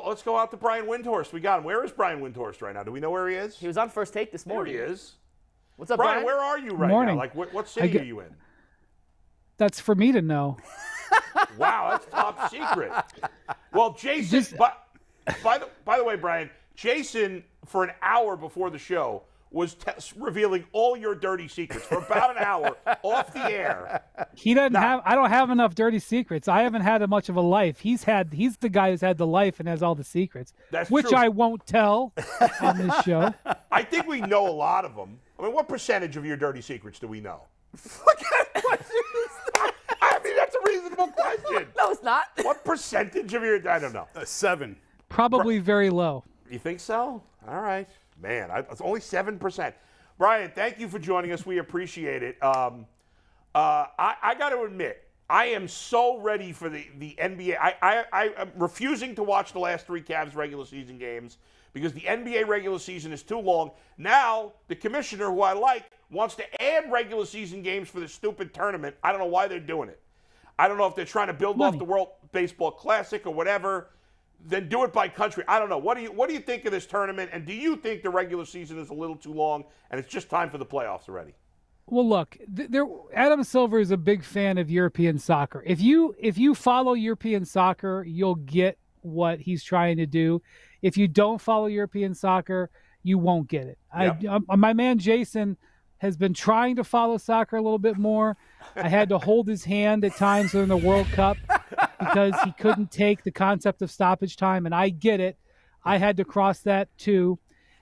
let's go out to Brian Windhorst. We got him. Where is Brian Windhorst right now? Do we know where he is? He was on First Take this morning. There he is. What's up, Brian? Brian? Where are you right now? Like, what city are you in? That's for me to know. Wow, that's top secret. Well, Jason, by the way, Brian, Jason, for an hour before the show, was revealing all your dirty secrets for about an hour off the air. He doesn't have. I don't have enough dirty secrets. I haven't had much of a life. He's the guy who's had the life and has all the secrets, which true. I won't tell on this show. I think we know a lot of them. I mean, what percentage of your dirty secrets do we know? What kind of question is that? I mean, that's a reasonable question. No, it's not. What percentage of your? I don't know. 7. Probably very low. You think so? All right. Man, it's only 7%. Brian, thank you for joining us. We appreciate it. I got to admit, I am so ready for the NBA. I am refusing to watch the last 3 Cavs regular season games because the NBA regular season is too long. Now, the commissioner, who I like, wants to add regular season games for this stupid tournament. I don't know why they're doing it. I don't know if they're trying to build off the World Baseball Classic or whatever. Then do it by country. I don't know. What do you think of this tournament? And do you think the regular season is a little too long and it's just time for the playoffs already? Well, look, Adam Silver is a big fan of European soccer. If you follow European soccer, you'll get what he's trying to do. If you don't follow European soccer, you won't get it. Yep. My man Jason has been trying to follow soccer a little bit more. I had to hold his hand at times during the World Cup because he couldn't take the concept of stoppage time, and I get it. I had to cross that too.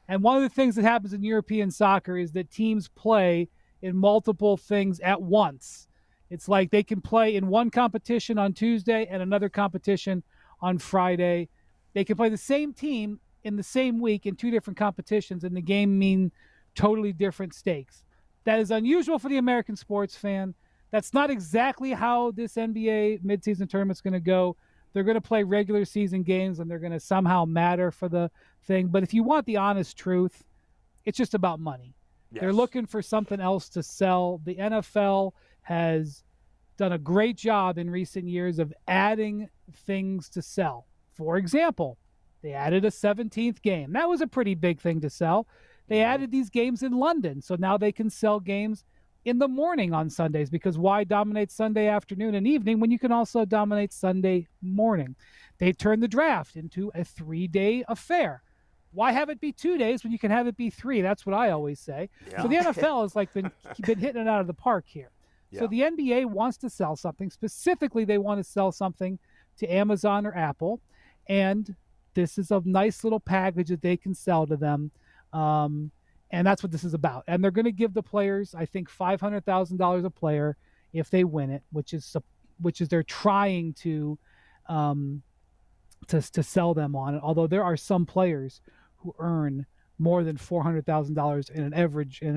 And one of the things that happens in European soccer is that teams play in multiple things at once. It's like they can play in one competition on Tuesday and another competition on Friday. They can play the same team in the same week in 2 different competitions, and the game mean totally different stakes. That is unusual for the American sports fan. That's not exactly how this NBA midseason tournament is going to go. They're going to play regular season games, and they're going to somehow matter for the thing. But if you want the honest truth, it's just about money. Yes. They're looking for something else to sell. The NFL has done a great job in recent years of adding things to sell. For example, they added a 17th game. That was a pretty big thing to sell. They added these games in London, so now they can sell games in the morning on Sundays, because why dominate Sunday afternoon and evening when you can also dominate Sunday morning? They turned the draft into a 3-day affair. Why have it be 2 days when you can have it be 3? That's what I always say. Yeah. So the NFL has been hitting it out of the park here. Yeah. So the NBA wants to sell something. Specifically, they want to sell something to Amazon or Apple, and this is a nice little package that they can sell to them. And that's what this is about. And they're going to give the players, I think, $500,000 a player if they win it, which is they're trying to sell them on it. Although there are some players who earn more than $400,000 in an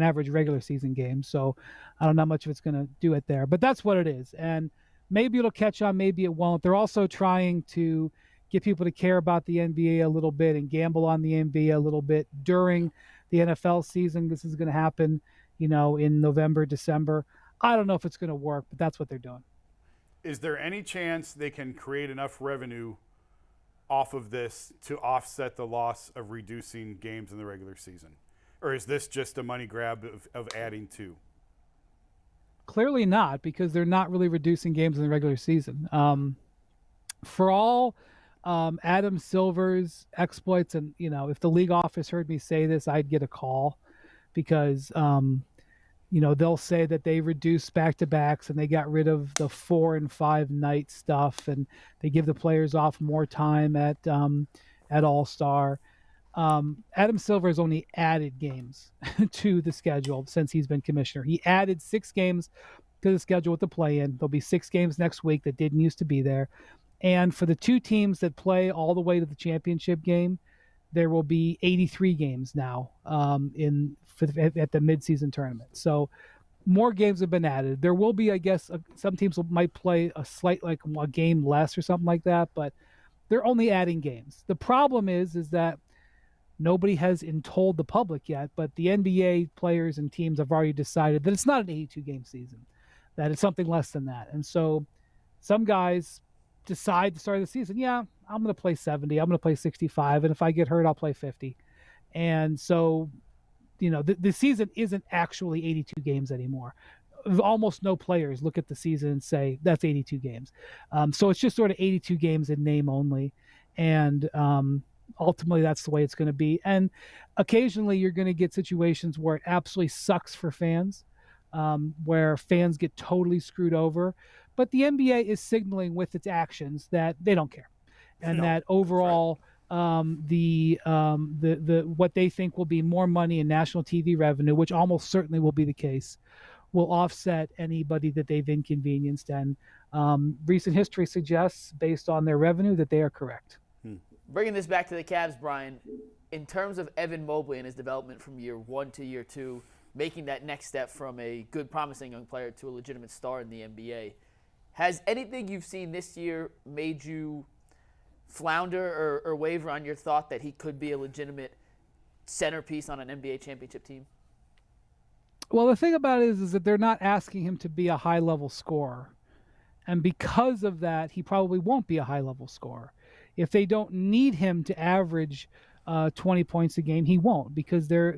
average regular season game. So I don't know how much of it's going to do it there, but that's what it is. And maybe it'll catch on, maybe it won't. They're also trying to get people to care about the NBA a little bit and gamble on the NBA a little bit during the NFL season. This is going to happen, in November, December. I don't know if it's going to work, but that's what they're doing. Is there any chance they can create enough revenue off of this to offset the loss of reducing games in the regular season? Or is this just a money grab of adding 2? Clearly not, because they're not really reducing games in the regular season. For all Adam Silver's exploits, and if the league office heard me say this, I'd get a call, because they'll say that they reduced back-to-backs and they got rid of the 4 and 5 night stuff, and they give the players off more time at All-Star. Adam Silver has only added games to the schedule since he's been commissioner. He added 6 games to the schedule with the play-in. There'll be 6 games next week that didn't used to be there. And for the 2 teams that play all the way to the championship game, there will be 83 games now at the midseason tournament. So more games have been added. There will be, I guess, some teams might play a game less or something like that, but they're only adding games. The problem is that nobody has told the public yet, but the NBA players and teams have already decided that it's not an 82-game season, that it's something less than that. And so some guys decide to start the season, yeah, I'm going to play 70, I'm going to play 65, and if I get hurt, I'll play 50. And so, the season isn't actually 82 games anymore. Almost no players look at the season and say that's 82 games. So it's just sort of 82 games in name only. And ultimately that's the way it's going to be. And occasionally you're going to get situations where it absolutely sucks for fans, where fans get totally screwed over. But the NBA is signaling with its actions that they don't care. And that overall, the what they think will be more money in national TV revenue, which almost certainly will be the case, will offset anybody that they've inconvenienced. And recent history suggests, based on their revenue, that they are correct. Bringing this back to the Cavs, Brian, in terms of Evan Mobley and his development from year 1 to year 2, making that next step from a good, promising young player to a legitimate star in the NBA, has anything you've seen this year made you flounder or waver on your thought that he could be a legitimate centerpiece on an NBA championship team? Well, the thing about it is that they're not asking him to be a high-level scorer. And because of that, he probably won't be a high-level scorer. If they don't need him to average 20 points a game, he won't, because they've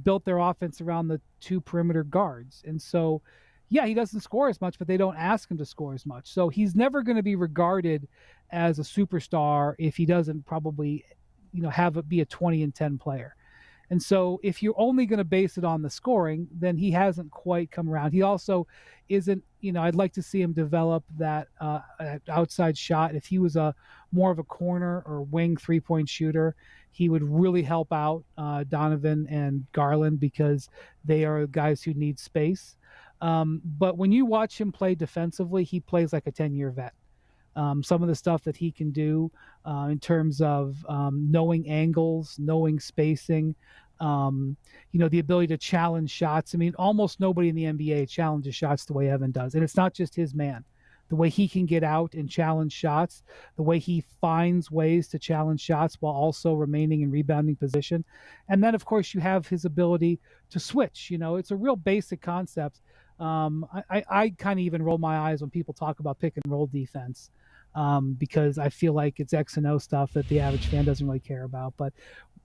built their offense around the 2 perimeter guards. And so, yeah, he doesn't score as much, but they don't ask him to score as much. So he's never going to be regarded as a superstar if he doesn't probably, be a 20 and 10 player. And so if you're only going to base it on the scoring, then he hasn't quite come around. He also isn't, I'd like to see him develop that outside shot. If he was more of a corner or wing 3-point shooter, he would really help out Donovan and Garland, because they are guys who need space. But when you watch him play defensively, he plays like a 10-year vet. Some of the stuff that he can do in terms of knowing angles, knowing spacing, the ability to challenge shots. I mean, almost nobody in the NBA challenges shots the way Evan does. And it's not just his man. The way he can get out and challenge shots, the way he finds ways to challenge shots while also remaining in rebounding position. And then, of course, you have his ability to switch. It's a real basic concept. I kind of even roll my eyes when people talk about pick and roll defense, because I feel like it's X and O stuff that the average fan doesn't really care about. But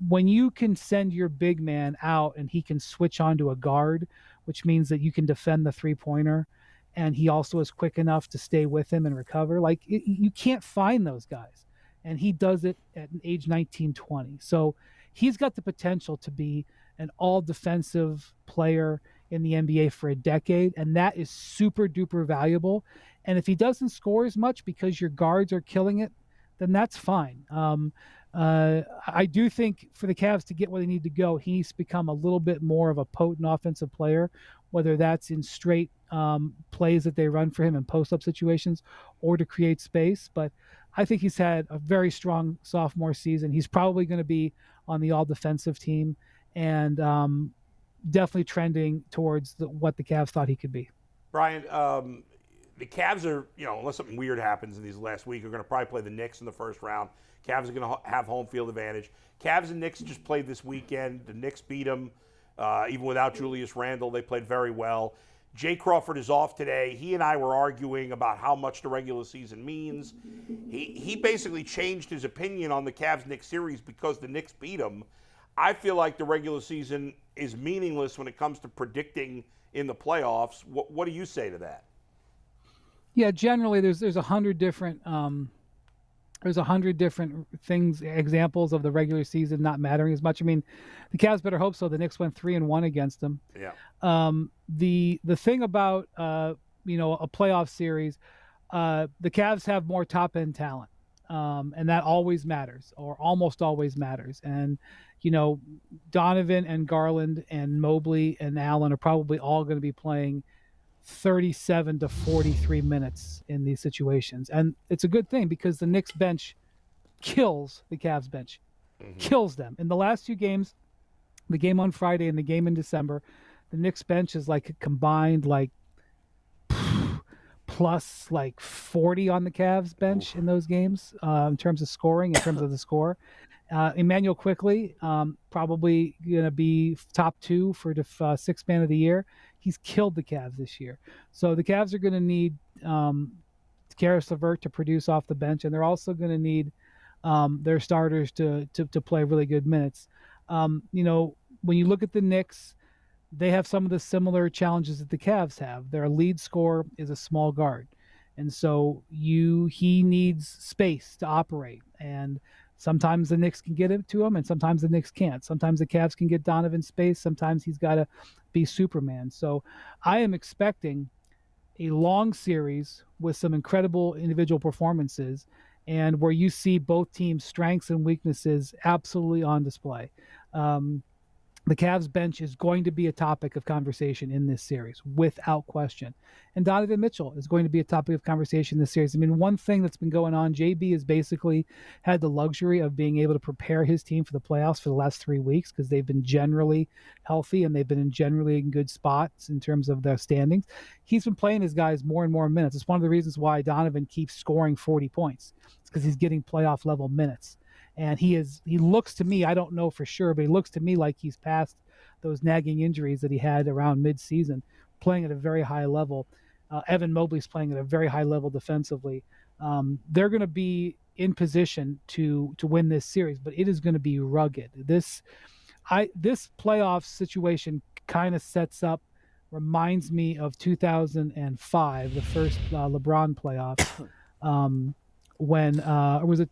when you can send your big man out and he can switch onto a guard, which means that you can defend the 3-pointer, and he also is quick enough to stay with him and recover, you can't find those guys. And he does it at age 19, 20. So he's got the potential to be an all-defensive player in the NBA for a decade, and that is super duper valuable. And if he doesn't score as much because your guards are killing it, then that's fine. I do think for the Cavs to get where they need to go, he needs to become a little bit more of a potent offensive player, whether that's in straight plays that they run for him in post-up situations or to create space. But I think he's had a very strong sophomore season. He's probably going to be on the all-defensive team, and definitely trending towards what the Cavs thought he could be. Brian, the Cavs are, unless something weird happens in these last week, are going to probably play the Knicks in the first round. Cavs are going to have home field advantage. Cavs and Knicks just played this weekend. The Knicks beat them, even without Julius Randle. They played very well. Jay Crawford is off today. He and I were arguing about how much the regular season means. He basically changed his opinion on the Cavs-Knicks series because the Knicks beat him. I feel like the regular season is meaningless when it comes to predicting in the playoffs. What do you say to that? Yeah, generally there's 100 different things, examples of the regular season not mattering as much. I mean, the Cavs better hope so. The Knicks went 3-1 against them. Yeah. The thing about a playoff series, the Cavs have more top end talent, and that always matters, or almost always matters. And Donovan and Garland and Mobley and Allen are probably all going to be playing 37 to 43 minutes in these situations. And it's a good thing because the Knicks bench kills the Cavs bench, kills them. In the last 2 games, the game on Friday and the game in December, the Knicks bench is like a combined plus 40 on the Cavs bench in those games in terms of scoring, in terms of the score. Emmanuel Quickly, probably going to be top 2 for the 6th man of the year. He's killed the Cavs this year. So the Cavs are going to need to Karis LeVert to produce off the bench, and they're also going to need their starters to play really good minutes. When you look at the Knicks, they have some of the similar challenges that the Cavs have. Their lead scorer is a small guard, and so he needs space to operate. And sometimes the Knicks can get it to him, and sometimes the Knicks can't. Sometimes the Cavs can get Donovan space. Sometimes he's got to be Superman. So I am expecting a long series with some incredible individual performances, and where you see both teams' strengths and weaknesses absolutely on display. The Cavs bench is going to be a topic of conversation in this series, without question. And Donovan Mitchell is going to be a topic of conversation in this series. I mean, one thing that's been going on, JB has basically had the luxury of being able to prepare his team for the playoffs for the last 3 weeks because they've been generally healthy and they've been generally in good spots in terms of their standings. He's been playing his guys more and more minutes. It's one of the reasons why Donovan keeps scoring 40 points. It's because he's getting playoff level minutes. And he looks to me, I don't know for sure, but he looks to me like he's past those nagging injuries that he had around midseason, playing at a very high level. Evan Mobley's playing at a very high level defensively. They're going to be in position to win this series, but it is going to be rugged. This playoff situation kind of reminds me of 2005, the first LeBron playoff. Or was it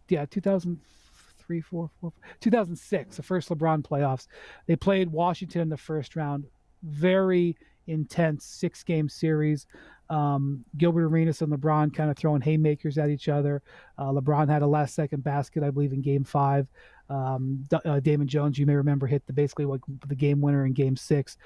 2006, the first LeBron playoffs. They played Washington in the first round. Very intense 6-game series. Gilbert Arenas and LeBron kind of throwing haymakers at each other. LeBron had a last-second basket, I believe, in Game 5. Damon Jones, you may remember, hit the game winner in Game 6.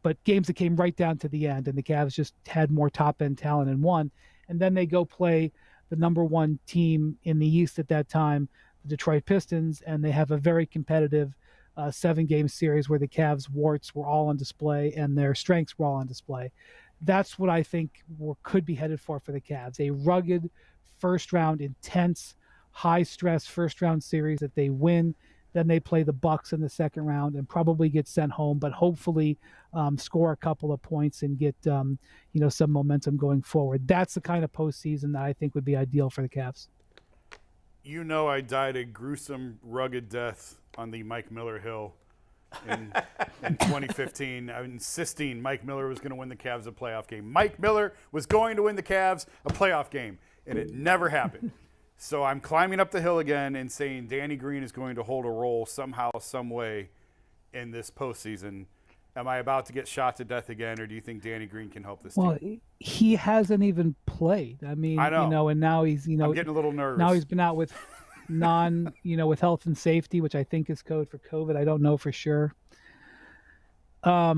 But games that came right down to the end, and the Cavs just had more top-end talent and won. And then they go play the number one team in the East at that time, the Detroit Pistons, and they have a very competitive 7-game series where the Cavs' warts were all on display and their strengths were all on display. That's what I think could be headed for the Cavs. A rugged first-round, intense, high-stress first-round series that they win. Then they play the Bucks in the second round and probably get sent home, but hopefully score a couple of points and get some momentum going forward. That's the kind of postseason that I think would be ideal for the Cavs. I died a gruesome, rugged death on the Mike Miller Hill in 2015. I'm insisting Mike Miller was going to win the Cavs a playoff game. Mike Miller was going to win the Cavs a playoff game, and it never happened. So I'm climbing up the hill again and saying Danny Green is going to hold a role somehow, some way in this postseason. Am I about to get shot to death again, or do you think Danny Green can help this team? Well, he hasn't even played. I mean, I know. And now he's, I'm getting a little nervous. Now he's been out with with health and safety, which I think is code for COVID. I don't know for sure. I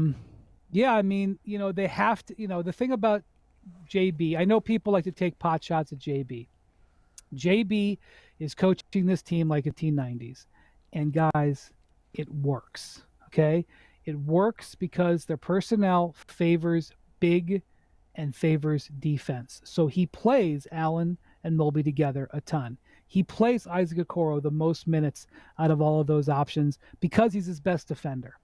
mean, they have to, the thing about JB, I know people like to take pot shots at JB. JB is coaching this team like a T90s. And guys, it works. Okay? It works because their personnel favors big and favors defense. So he plays Allen and Mobley together a ton. He plays Isaac Okoro the most minutes out of all of those options because he's his best defender.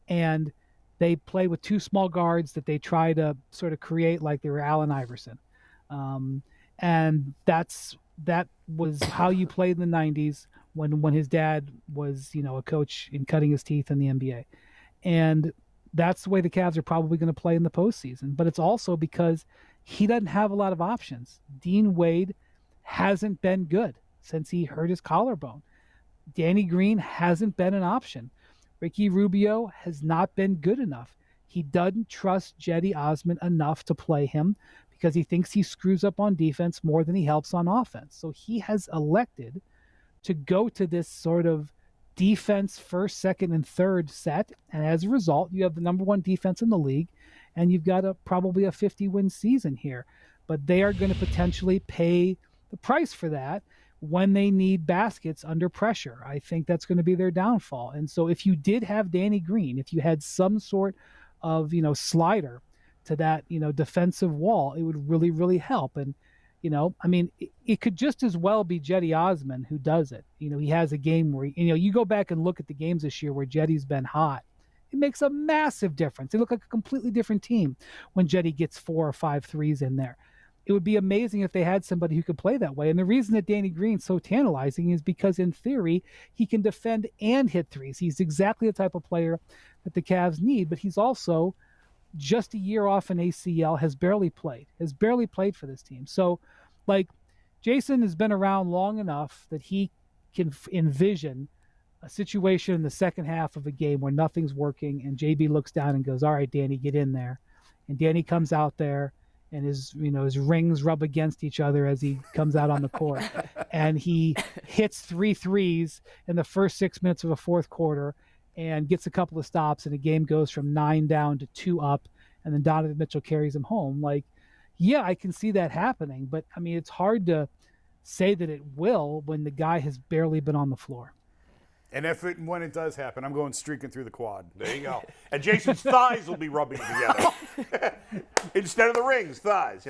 And they play with 2 small guards that they try to sort of create like they were Allen Iverson. And that was how you played in the 90s when his dad was, a coach in cutting his teeth in the NBA. And that's the way the Cavs are probably going to play in the postseason. But it's also because he doesn't have a lot of options. Dean Wade hasn't been good since he hurt his collarbone. Danny Green hasn't been an option. Ricky Rubio has not been good enough. He doesn't trust Cedi Osman enough to play him because he thinks he screws up on defense more than he helps on offense. So he has elected to go to this sort of defense first, second, and third set. And as a result, you have the number 1 defense in the league, and you've got probably a 50-win season here. But they are going to potentially pay the price for that when they need baskets under pressure. I think that's going to be their downfall. And so if you did have Danny Green, if you had some sort of, slider to that, defensive wall, it would really, really help. And, it could just as well be Cedi Osman who does it. He has a game where, you go back and look at the games this year where Cedi's been hot. It makes a massive difference. They look like a completely different team when Cedi gets 4 or 5 threes in there. it would be amazing if they had somebody who could play that way. And the reason that Danny Green's so tantalizing is because in theory, he can defend and hit threes. He's exactly the type of player that the Cavs need, but he's also just a year off an ACL, has barely played for this team. So like Jason has been around long enough that he can envision a situation in the second half of a game where nothing's working and JB looks down and goes, all right, Danny, get in there. And Danny comes out there and his rings rub against each other as he comes out on the court. And he hits 3 threes in the first 6 minutes of a fourth quarter and gets a couple of stops, and the game goes from 9 down to 2 up, and then Donovan Mitchell carries him home. Like, yeah, I can see that happening, but I mean, it's hard to say that it will when the guy has barely been on the floor. And when it does happen, I'm going streaking through the quad. There you go. And Jason's thighs will be rubbing together. Instead of the rings, thighs,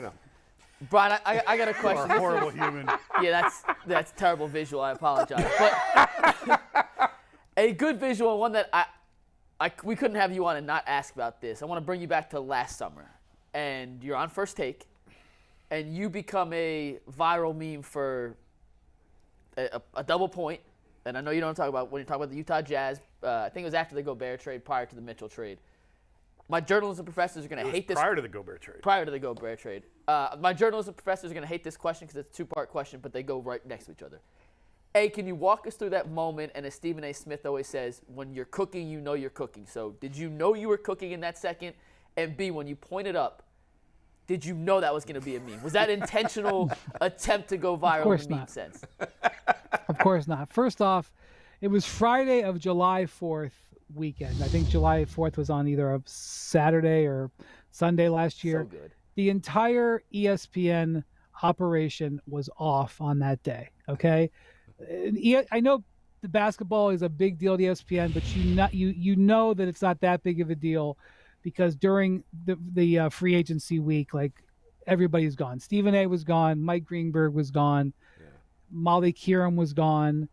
Brian, I got a question. You're a horrible human. Yeah, that's terrible visual. I apologize. But a good visual, one that we couldn't have you on and not ask about this. I want to bring you back to last summer. And you're on First Take, and you become a viral meme for a double point. And I know you don't talk about when you talk about the Utah Jazz. I think it was after the Gobert trade, prior to the Mitchell trade. My journalism professors are going to hate this. Prior to the Gobert trade. Prior to the Gobert trade. My journalism professors are going to hate this question because it's a two-part question, but they go right next to each other. A, can you walk us through that moment? And as Stephen A. Smith always says, when you're cooking, you know you're cooking. So did you know you were cooking in that second? And B, when you pointed up, did you know that was going to be a meme? Was that intentional attempt to go viral in the meme sense? Of course not. First off, it was Friday of July 4th weekend. I think July 4th was on either a Saturday or Sunday last year. So good. The entire ESPN operation was off on that day, okay? I know the basketball is a big deal at ESPN, but you know that it's not that big of a deal because during the free agency week, like, everybody's gone. Stephen A. was gone. Mike Greenberg was gone. Yeah. Molly Kieran was gone.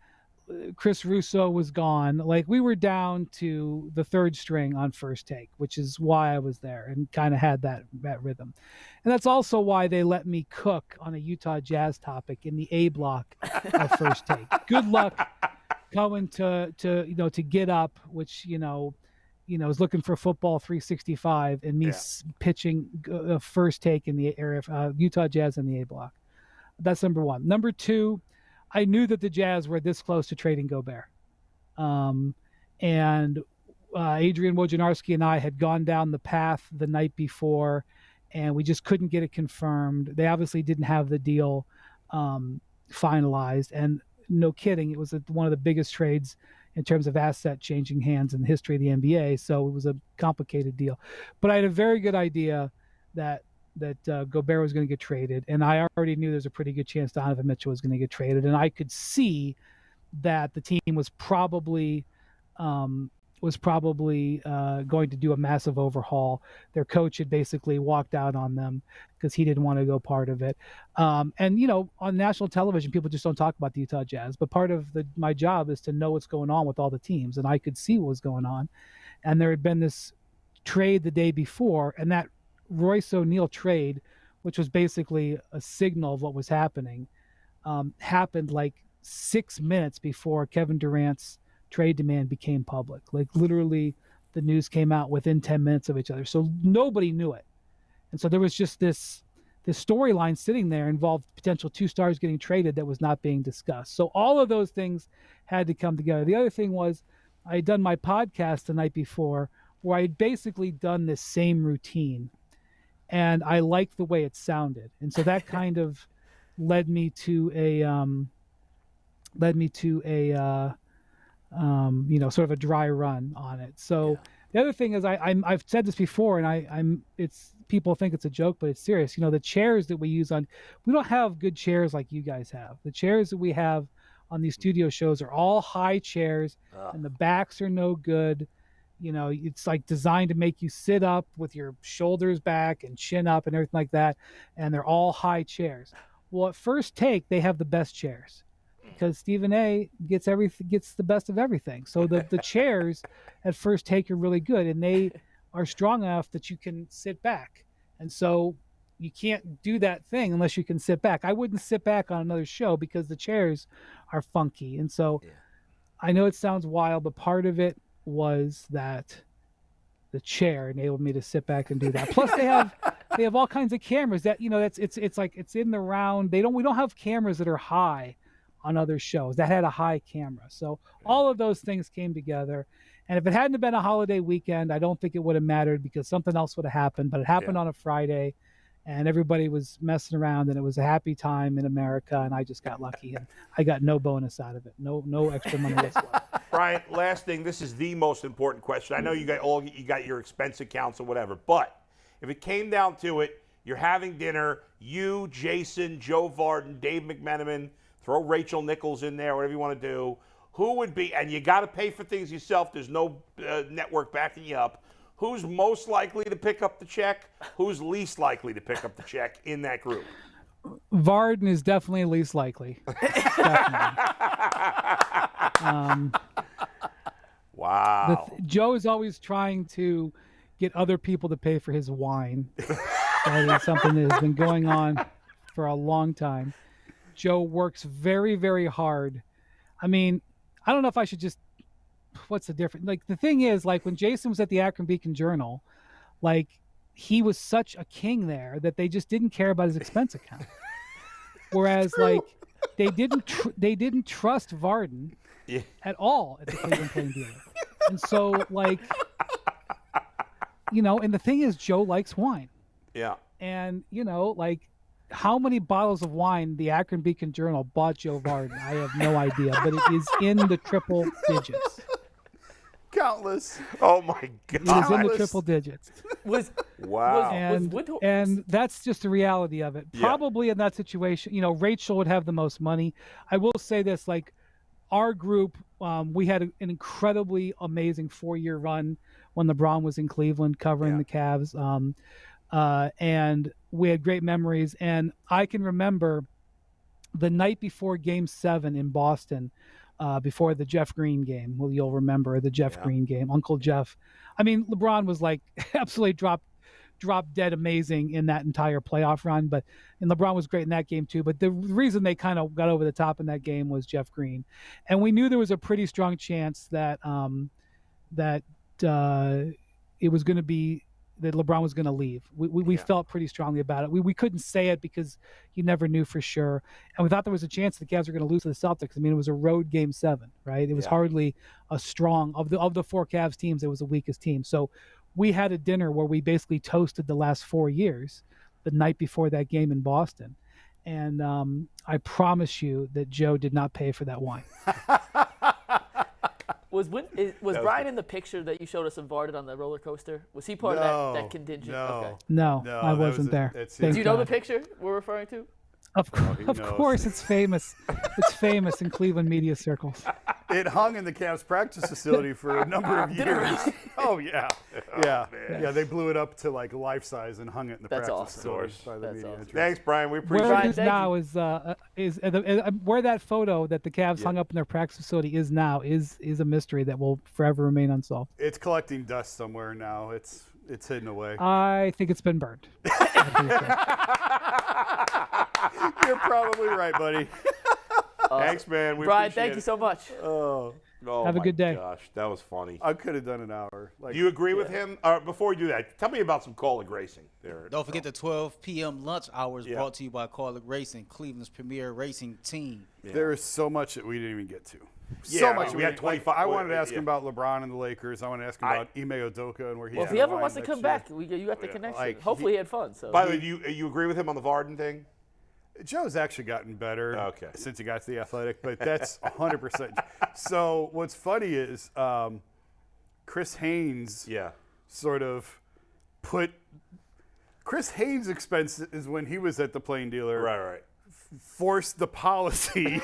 Chris Russo was gone. Like, we were down to the third string on First Take, which is why I was there and kind of had that rhythm. And that's also why they let me cook on a Utah Jazz topic in the A block of First Take. Good luck going to Get Up, which, is looking for Football 365 and me pitching First Take in the area of Utah Jazz in the A block. That's number one. Number two, I knew that the Jazz were this close to trading Gobert. And Adrian Wojnarowski and I had gone down the path the night before, and we just couldn't get it confirmed. They obviously didn't have the deal finalized. And no kidding, it was one of the biggest trades in terms of asset changing hands in the history of the NBA. So it was a complicated deal. But I had a very good idea that Gobert was going to get traded, and I already knew there's a pretty good chance Donovan Mitchell was going to get traded, and I could see that the team was probably going to do a massive overhaul. Their coach had basically walked out on them because he didn't want to go part of it. And on national television, people just don't talk about the Utah Jazz, but part of my job is to know what's going on with all the teams, and I could see what was going on. And there had been this trade the day before, and that Royce O'Neal trade, which was basically a signal of what was happening, happened like 6 minutes before Kevin Durant's trade demand became public. Like, literally, the news came out within 10 minutes of each other. So nobody knew it. And so there was just this storyline sitting there involved potential 2 stars getting traded that was not being discussed. So all of those things had to come together. The other thing was I had done my podcast the night before where I had basically done this same routine. And I liked the way it sounded, and so that kind of led me to a sort of a dry run on it. So the other thing is I've said this before, and it's people think it's a joke, but it's serious. The chairs that we use we don't have good chairs like you guys have. The chairs that we have on these studio shows are all high chairs, and the backs are no good. It's like designed to make you sit up with your shoulders back and chin up and everything like that. And they're all high chairs. Well, at First Take, they have the best chairs because Stephen A. gets the best of everything. So the chairs at First Take are really good, and they are strong enough that you can sit back. And so you can't do that thing unless you can sit back. I wouldn't sit back on another show because the chairs are funky. And so I know it sounds wild, but part of it was that the chair enabled me to sit back and do that. Plus they have all kinds of cameras that, it's like it's in the round. We don't have cameras that are high on other shows that had a high camera. So all of those things came together. And if it hadn't been a holiday weekend, I don't think it would have mattered because something else would have happened. But it happened on a Friday, and everybody was messing around, and it was a happy time in America, and I just got lucky, and I got no bonus out of it, no extra money whatsoever. Brian, last thing, this is the most important question. I know you got your expense accounts or whatever, but if it came down to it, you're having dinner, you, Jason, Joe Varden, Dave McMenamin, throw Rachel Nichols in there, whatever you want to do. Who would be, and you got to pay for things yourself, there's no network backing you up. Who's most likely to pick up the check? Who's least likely to pick up the check in that group? Varden is definitely least likely. Definitely. Wow. Joe is always trying to get other people to pay for his wine. That is something that has been going on for a long time. Joe works very, very hard. I mean, I don't know if I should just, what's the difference? Like, the thing is, like, when Jason was at the Akron Beacon Journal, like, he was such a king there that they just didn't care about his expense account. Whereas, like, they didn't trust Varden at all at the Cleveland Plain Dealer. And so, like, and the thing is, Joe likes wine. Yeah. And, like, how many bottles of wine the Akron Beacon Journal bought Joe Varden, I have no idea, but it is in the triple digits. Countless. Oh my God! It is in the triple digits. Wow. And that's just the reality of it. Probably in that situation, Rachel would have the most money. I will say this, like, our group, we had an incredibly amazing 4-year run when LeBron was in Cleveland covering the Cavs. And we had great memories. And I can remember the night before Game 7 in Boston, before the Jeff Green game. Well, you'll remember the Jeff Green game, Uncle Jeff. I mean, LeBron was like absolutely drop dead amazing in that entire playoff run. And LeBron was great in that game too. But the reason they kind of got over the top in that game was Jeff Green. And we knew there was a pretty strong chance that it was going to be that LeBron was going to leave. We felt pretty strongly about it. We couldn't say it because you never knew for sure. And we thought there was a chance the Cavs were going to lose to the Celtics. I mean, it was a road Game 7, right? It was hardly a strong, of the 4 Cavs teams, it was the weakest team. So we had a dinner where we basically toasted the last 4 years the night before that game in Boston. And I promise you that Joe did not pay for that wine. Was Brian in the picture that you showed us of Varden on the roller coaster? Was he part of that contingent? No. Okay. No, I wasn't there. Do you know the picture we're referring to? Of course, it's famous. It's famous in Cleveland media circles. It hung in the Cavs practice facility for a number of years. Oh, yeah. Yeah. Yeah, they blew it up to, like, life size and hung it in the practice facility by the media. Awesome. Thanks, Brian. We appreciate it. Where it is now is where that photo that the Cavs hung up in their practice facility is now is a mystery that will forever remain unsolved. It's collecting dust somewhere now. It's hidden away. I think it's been burned. You're probably right, buddy. Thanks, man. Brian, thank you so much. Have a good day. Gosh, that was funny. I could have done an hour. Do you agree with him? Before we do that, tell me about some Corlick Racing. Don't forget the 12 p.m. lunch hours brought to you by Corlick Racing, Cleveland's premier racing team. There is so much that we didn't even get to. Yeah, so much. we had 25. I wanted to ask him about LeBron and the Lakers. I wanted to ask him about Ime Udoka and where he's. Well, if he ever wants to come back, you got the connection. Hopefully, he had fun. So. By the way, do you agree with him on the Varden thing? Joe's actually gotten better since he got to the Athletic, but that's 100%. So what's funny is Chris Haynes sort of put – Chris Haynes' expenses when he was at the Plain Dealer forced the policy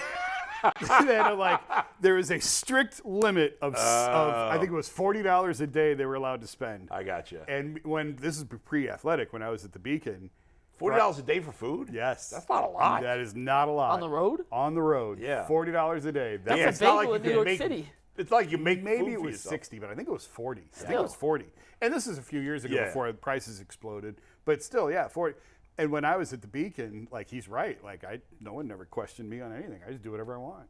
that there is a strict limit of I think it was $40 a day they were allowed to spend. I got you. And when this is pre-Athletic, when I was at the Beacon – $40 a day for food? Yes. That's not a lot. That is not a lot. On the road? On the road. Yeah. $40 a day. That's a bagel in New York City. It's like you make maybe food it was yourself. 60, but I think it was 40. I think it was 40. And this is a few years ago before the prices exploded. But still, 40. And when I was at the Beacon, like, he's right. Like, no one never questioned me on anything. I just do whatever I want.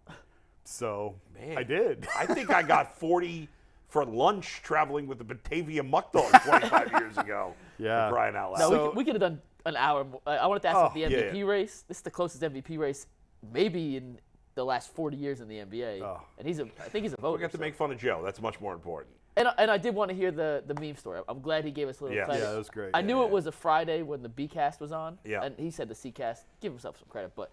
So Man. I did. I think I got 40 for lunch traveling with the Batavia Muck Dog 25 years ago. Yeah. For crying out loud. No, So- we could have done an hour more. I wanted to ask about the MVP yeah. race. This is the closest MVP race maybe in the last 40 years in the NBA. Oh. And I think he's a voter. We got to so. make fun of Joe. That's much more important. And I did want to hear the meme story. I'm glad he gave us a little Yeah. credit. Yeah, that was great. I knew it was a Friday when the B-cast was on. Yeah. And he said the C-cast. Give himself some credit. But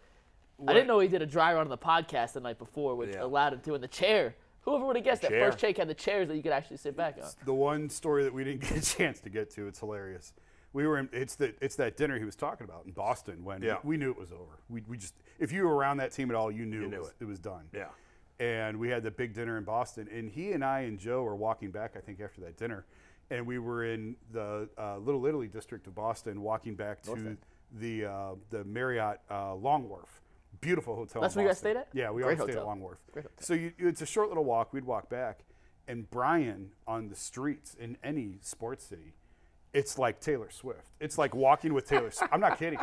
I didn't know he did a dry run on the podcast the night before, which Yeah. allowed him to. In the chair. Whoever would have guessed that chair. first shake had the chairs that you could actually sit back on. The one story that we didn't get a chance to get to, it's hilarious. We were in, it's that dinner he was talking about in Boston when we knew it was over. We just, if you were around that team at all, you knew it was done. Yeah. And we had the big dinner in Boston, and he and I and Joe were walking back, I think, after that dinner, and we were in the Little Italy district of Boston, walking back to the Marriott Long Wharf. Beautiful hotel. That's in where you guys Boston. stayed at? Yeah, we Great always stayed at hotel. Long Wharf. Great hotel. So it's a short little walk. We'd walk back, and Brian on the streets in any sports city, it's like Taylor Swift. It's like walking with Taylor Swift. I'm not kidding.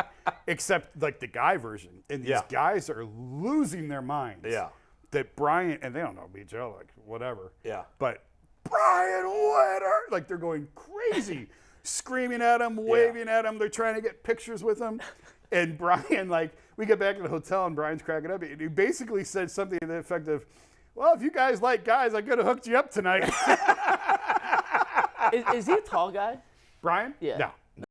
Except like the guy version. And these guys are losing their minds. Yeah. That Brian, and they don't know me, Joe, like whatever. Yeah. But Brian Winter, like they're going crazy, screaming at him, waving at him. They're trying to get pictures with him. And Brian, like, we get back to the hotel and Brian's cracking up. He basically said something to the effect of, well, if you guys like guys, I could have hooked you up tonight. Is he a tall guy? Brian? Yeah. No.